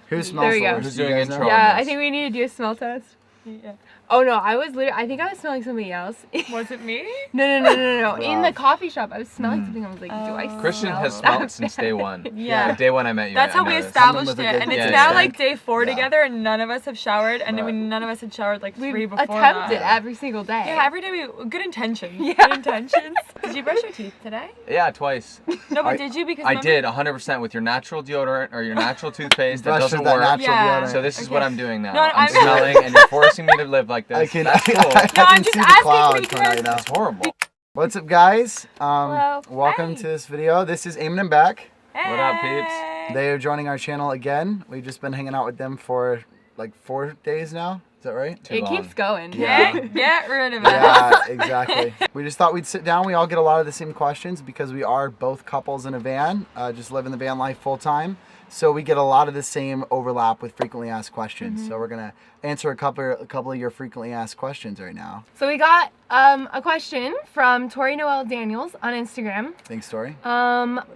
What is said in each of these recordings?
Who smells the worst? Who's doing intro? Yeah, I think we need to do a smell test. Yeah. Oh no, I think I was smelling somebody else. Was it me? No. Wow. In the coffee shop, I was smelling something. I was like, do I Christian smell has smelled that since bad? day one. Yeah. Like day one I met you. That's I how we noticed. established Someone it, with a and good it's Yeah, now yeah. like day 4 Yeah. together, and none of us have showered, and Right. none of us had showered like 3 We've before attempted that. every single day. Yeah, every day good intentions. Yeah. Good intentions. Did you brush your teeth today? Yeah, twice. No, but did you? Because I remember- did 100% with your natural deodorant or your natural toothpaste. That Brush doesn't with that work. natural Yeah. deodorant. So this is what I'm doing now. No, I'm I'm- smelling, and you're forcing me to live like this. I can, That's cool. I No, can I'm just see the asking clouds because- right now. It's horrible. What's up, guys? Hello. Welcome Hey. to this video. This is Eamon Bec. What up, peeps? Hey. They are joining our channel again. We've just been hanging out with them for like 4 days now. Is that right? Too It long. keeps going. Yeah. Get rid of it. Yeah, exactly. We just thought we'd sit down. We all get a lot of the same questions because we are both couples in a van, just live in the van life full time. So we get a lot of the same overlap with frequently asked questions. So we're gonna answer a couple of your frequently asked questions right now. So we got a question from Tori Noel Daniels on Instagram Thanks, Tori.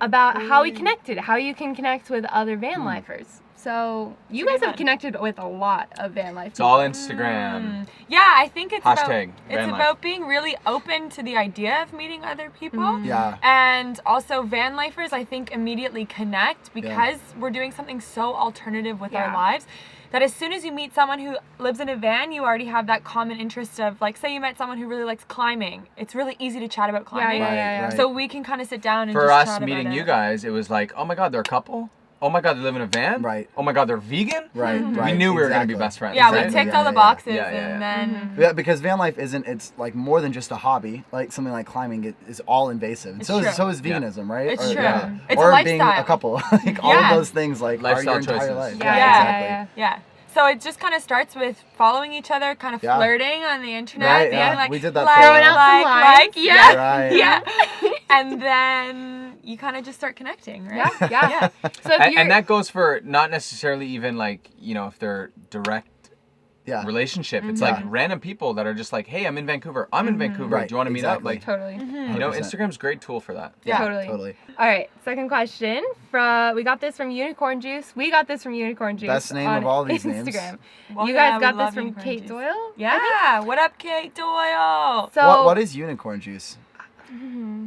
about how we connected, how you can connect with other van lifers. So you guys have connected with a lot of van life It's all people. Instagram. Yeah, I think it's Hashtag about van life. about being really open to the idea of meeting other people. Yeah. And also van lifers, I think, immediately connect because we're doing something so alternative with our Yeah. lives that as soon as you meet someone who lives in a van, you already have that common interest of, like, say you met someone who really likes climbing. It's really easy to chat about climbing. yeah. Right. So we can kind of sit down and For just us chat meeting about you it. guys, it was like, oh my God, they're a couple. Oh my God, they live in a van. Right. Oh my God, they're vegan. Right. We knew we were gonna be best friends. Yeah, right? we ticked Yeah, all the yeah, boxes yeah. and then... Yeah, because van life it's like more than just a hobby. Like something like climbing it is all invasive. And It's so is, true. so is veganism, right? It's Or, true. yeah. It's or a being a lifestyle. couple. Like all of Yeah. those things like Lifestyle are your entire choices. life. Yeah, exactly. Yeah. So it just kind of starts with following each other, kind of Yeah. flirting on the internet, Right, being yeah. like, We did that like, for a Throwing out while. some lines. yeah, Right. yeah. And then you kind of just start connecting, right? Yeah. So if you're, And that goes for not necessarily even like, you know, if they're direct Yeah. relationship. It's Yeah. like random people that are just like, hey, I'm in Vancouver. I'm in Vancouver. Right, Do you want to meet up? exactly. Like, totally. you know, 100%. Instagram's a great tool for that. Yeah. Totally. All right, second question. We got this from Unicorn Juice. We got this from Unicorn Juice. Best name on of all these names. Instagram. Well, You yeah, guys we got love this from unicorn Kate juice. Doyle. Yeah. What up, Kate Doyle? So What is unicorn juice?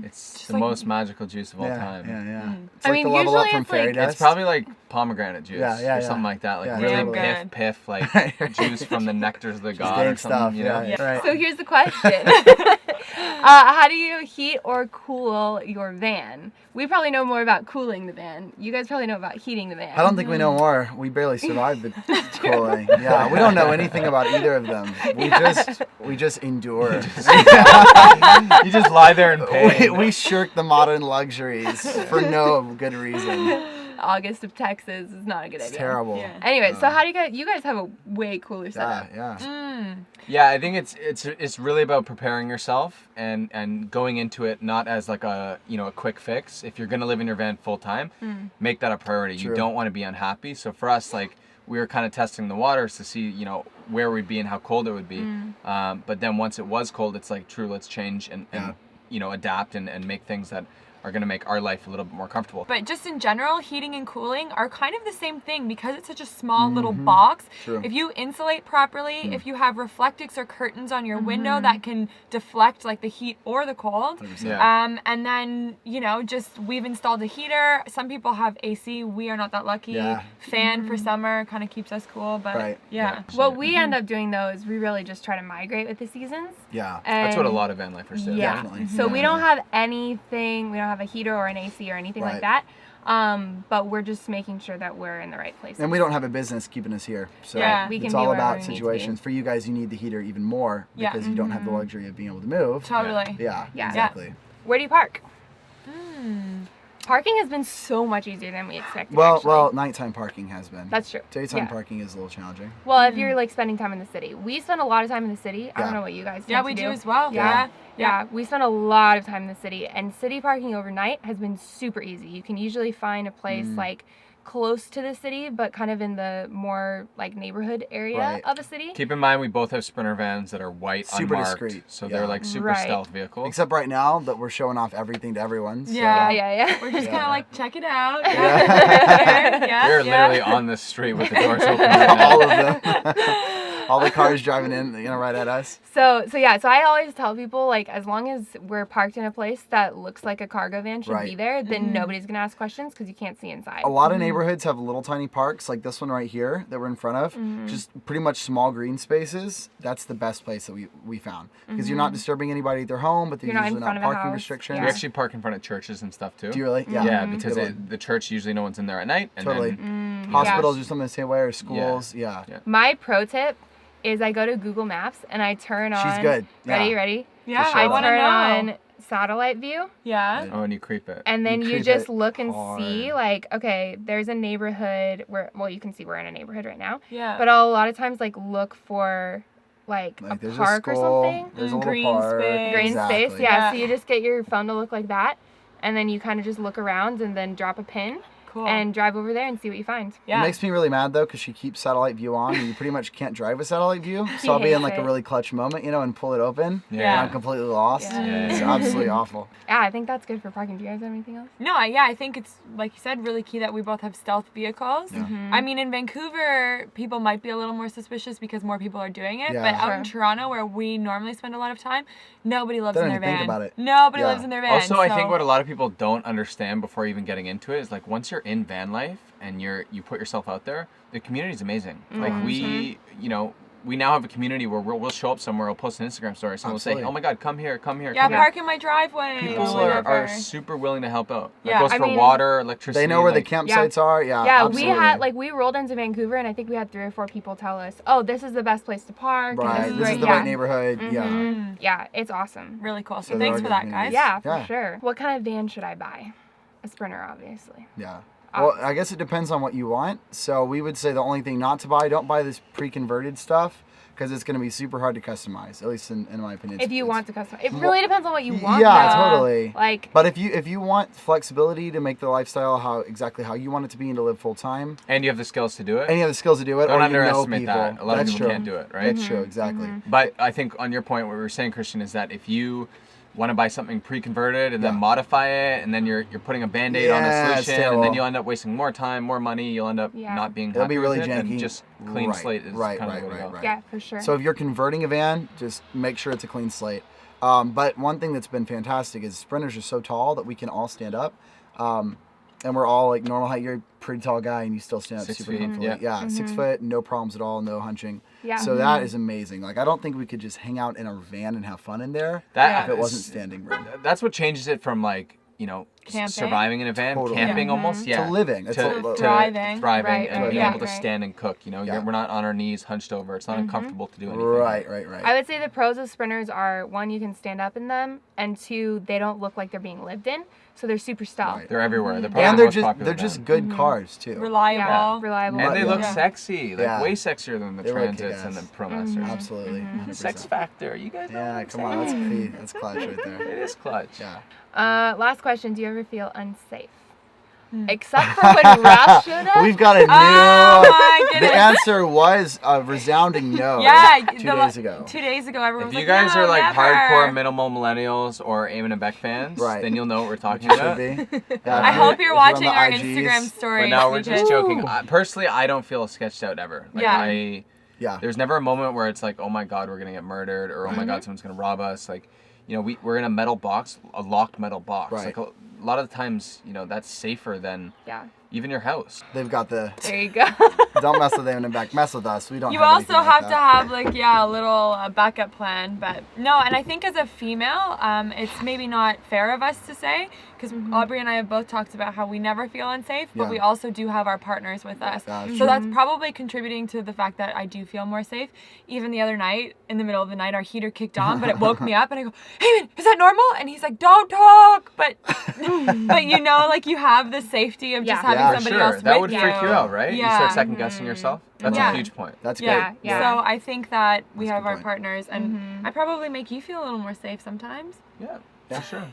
It's the like- most magical juice of all Yeah, time. yeah. It's I like mean, the level up usually from it's fairy like- dust. It's probably like pomegranate juice Yeah, or something like that. Like Yeah, really totally. piff, Good. piff, like Right. juice from the nectars of the Just god gang or something, stuff. you know? Yeah, right. So here's the question. How do you heat or cool your van? We probably know more about cooling the van. You guys probably know about heating the van. I don't think we know more. We barely survived the cooling. Yeah, we don't know anything about either of them. We just endure. You just lie there in pain. we shirk the modern luxuries for no good reason. August of Texas is not a good It's idea. terrible. Yeah. Anyway, so how do you guys have a way cooler setup? Yeah. Yeah, I think it's really about preparing yourself and going into it not as like a quick fix. If you're gonna live in your van full time, make that a priority. True. You don't want to be unhappy. So for us, like we were kind of testing the waters to see where we'd be and how cold it would be. But then once it was cold, it's like true. Let's change and adapt and make things that are going to make our life a little bit more comfortable. But just in general, heating and cooling are kind of the same thing because it's such a small little box. True. If you insulate properly, if you have reflectix or curtains on your window that can deflect like the heat or the cold. 100%. Yeah. And then, just we've installed a heater. Some people have AC. We are not that lucky. Yeah. Fan for summer kind of keeps us cool. But Right. yeah. What we end up doing though is we really just try to migrate with the seasons. Yeah. That's what a And- lot of van lifers do. Yeah. Definitely. So we Yeah. don't have anything. We don't have a heater or an AC or anything Right. like that. But we're just making sure that we're in the right place. And we don't have a business keeping us here. So Yeah. We can it's be all wherever about we need to be. situations. For you guys, you need the heater even more Yeah. because you don't have the luxury of being able to move. Totally. Yeah, Yeah. exactly. Where do you park? Parking has been so much easier than we expected. Well, actually. nighttime parking has been. That's true. Daytime Yeah. parking is a little challenging. Well, if you're like spending time in the city, we spend a lot of time in the city. I Yeah. don't know what you guys. Yeah, tend we to do as well. Yeah. Yeah. Yeah, we spend a lot of time in the city, and city parking overnight has been super easy. You can usually find a place like close to the city, but kind of in the more like neighborhood area Right. of a city. Keep in mind, we both have Sprinter vans that are white, Super unmarked, discreet. so Yeah. they're like super Right. stealth vehicles. Except right now that we're showing off everything to everyone. So. Yeah. We're Yeah. just kind of like, check it out. Yeah. Yeah. We're literally on the street with the doors open right now. All of them. All the cars driving in, right at us. So I always tell people, like, as long as we're parked in a place that looks like a cargo van should be Right. there, then nobody's gonna ask questions because you can't see inside. A lot of neighborhoods have little tiny parks like this one right here that we're in front of. Just pretty much small green spaces. That's the best place that we found. Because you're not disturbing anybody at their home, but there's You're not in usually front not of a parking house. restrictions. We Yeah. actually park in front of churches and stuff too. Do you really? Yeah. Yeah, because Good one. the church usually no one's in there at night. And Totally. Then, Hospitals or something the same way, or schools. Yeah. My pro tip is I go to Google Maps and I turn on. She's good. Yeah. Ready? Yeah, For I sure. want to turn know. on satellite view. Yeah. oh, and you creep it. And then You you creep just it look and hard. see, like, okay, there's a neighborhood where, well, you can see we're in a neighborhood right now. Yeah. But I'll a lot of times, like, look for, like a There's park a school, or something. There's a little Green park. space. Green Exactly. space, yeah. Yeah. So you just get your phone to look like that. And then you kind of just look around and then drop a pin Cool. and drive over there and see what you find. yeah. It makes me really mad though, because she keeps satellite view on, and you pretty much can't drive with satellite view. So I'll be in hates like a it. really clutch moment, and pull it open. Yeah. And I'm completely lost. Yeah. It's absolutely awful. Yeah, I think that's good for parking. Do you guys have anything else? No, I think it's, like you said, really key that we both have stealth vehicles. Yeah. I mean, in Vancouver, people might be a little more suspicious because more people are doing it. Yeah. But out in Sure. Toronto, where we normally spend a lot of time, nobody lives They in don't their even van. think about it. Nobody Yeah. lives in their van. Also, I think so- what a lot of people don't understand before even getting into it is like once you're in van life and you put yourself out there, the community is amazing. Like we now have a community where we'll show up somewhere, we'll post an Instagram story, someone will say, Absolutely. "Oh my God, come here, come here." Yeah, come here." park in my driveway. People whatever. are super willing to help out. Yeah, That goes I for mean, water, electricity. They know where like, the campsites are. Yeah. Yeah, absolutely. we rolled into Vancouver and I think we had 3 or 4 people tell us, oh, this is the best place to park. and Right. this is This where, is the yeah. right neighborhood. Yeah. Mm, Yeah, it's awesome. really cool. So So thanks there for are that, good guys. communities. Yeah, for Yeah. sure. What kind of van should I buy? A Sprinter, obviously. Yeah. Well, I guess it depends on what you want. So we would say the only thing not to buy, don't buy this pre-converted stuff, because it's going to be super hard to customize, at least in my opinion. If you It's- want to customize. It really depends on what you want. Yeah, though. totally. Like, But if you want flexibility to make the lifestyle exactly how you want it to be and to live full time, And you have the skills to do it. and you have the skills to do it, Don't or you know underestimate people, that. A lot of that's people true. can't do it, right? That's true, exactly. But I think on your point, what we were saying, Christian, is that if you want to buy something pre-converted and then Yeah. modify it, and then you're putting a band-aid on Yeah, the it's solution, and terrible. then you'll end up wasting more time, more money. You'll end up Yeah. not being It'll be happy really with it, and janky. just clean Right, slate is right, kind of right, the way to right, go. right. yeah, for sure. So if you're converting a van, just make sure it's a clean slate. But one thing that's been fantastic is Sprinters are so tall that we can all stand up. And we're all like normal height. You're a pretty tall guy and you still stand up 6 super feet, comfortably. yeah. 6 foot, no problems at all, no hunching. Yeah. So that is amazing. Like I don't think we could just hang out in a van and have fun in there That if it wasn't standing room. That's what changes it from like Camping? surviving in a van, Totally. camping almost, yeah, To living. It's to thriving. Right, and right, being yeah, able to right. stand and cook. Yeah. We're not on our knees hunched over. It's not uncomfortable to do anything. Right. I would say the pros of Sprinters are, 1, you can stand up in them, and 2, they don't look like they're being lived in, so they're super stealth. Right. They're everywhere. They're probably And the they're most just popular van. good cars too. Reliable. Yeah, reliable. And they look Yeah. sexy, like Yeah. way sexier than the They look Transits and the kick-ass. Pro Masters. Absolutely. The 100%. sex factor, you guys know what Yeah, I'm come on, saying? that's clutch right there. It is clutch. Yeah. Last question, do you ever feel unsafe? Except for when Ralph showed up. We've got a new. Oh my The goodness. answer was a resounding no. Yeah, 2 days ago. 2 days ago, everyone If was you like, guys no, are like never. hardcore minimal millennials or Eamon Bec fans, Right. then you'll know what we're talking Should about. be. I if hope you're you're on watching the our IGs. Instagram stories. But now we're just because- joking. Personally, I don't feel sketched out ever. Like Yeah. Yeah. There's never a moment where it's like, oh my God, we're gonna get murdered, or oh my God, someone's gonna rob us. Like, we're in a metal box, a locked metal box. Right. Like a lot of the times, that's safer than Yeah, even your house. They've got the. there you go. Don't mess with them and back. Mess with us. We don't. You have also anything like have to that. have a little backup plan, but no. And I think as a female, it's maybe not fair of us to say, because Aubrey and I have both talked about how we never feel unsafe, but Yeah. we also do have our partners with us. That's So true. that's probably contributing to the fact that I do feel more safe. Even the other night, in the middle of the night, our heater kicked on, but it woke me up, and I go, "Hey, man, is that normal?" And he's like, "Don't talk," but like you have the safety of just Yeah. having Yeah, For somebody sure. else That with would freak you out, right? You Yeah. start second guessing yourself. That's Yeah. a huge point. That's great. Yeah. Yeah. So I think that we That's a have good our point. partners, and I probably make you feel a little more safe sometimes. Yeah, for sure.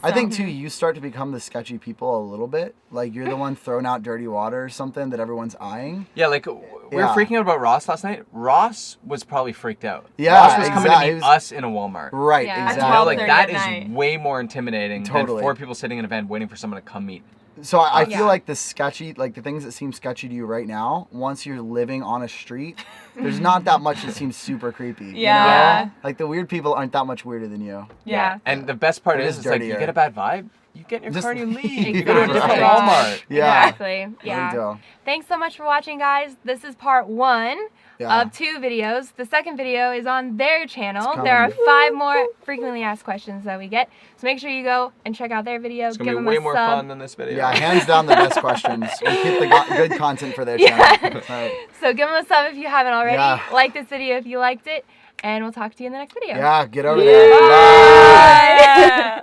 I think too, you start to become the sketchy people a little bit. Like you're the one throwing out dirty water or something that everyone's eyeing. Yeah, like we were freaking out about Ross last night. Ross was probably freaked out. Yeah, Ross was coming to meet us in a Walmart. Right, Yeah. exactly. You know, like that at night. is way more intimidating Totally. than 4 people sitting in a van waiting for someone to come meet. So I Yeah. feel like the sketchy, like the things that seem sketchy to you right now, once you're living on a street, there's not that much that seems super creepy. you Yeah. know? Like the weird people aren't that much weirder than you. Yeah. And the best part It is, is it's like you dirtier. get a bad vibe, you get in your Just- car and you leave. You Yeah, go to a different right. Walmart. Yeah. Exactly. Yeah. There you go. Thanks so much for watching, guys. This is part 1 Yeah. of 2 videos. The second video is on their channel. It's There are coming. 5 more frequently asked questions that we get. So make sure you go and check out their video. It's going to Give be them way a more sub. fun than this video. Yeah, hands down the best questions. We keep the good content for their Yeah. channel. Right. So give them a sub if you haven't already. Yeah. Like this video if you liked it. And we'll talk to you in the next video. Yeah, get over Yeah. there. Bye. Yeah.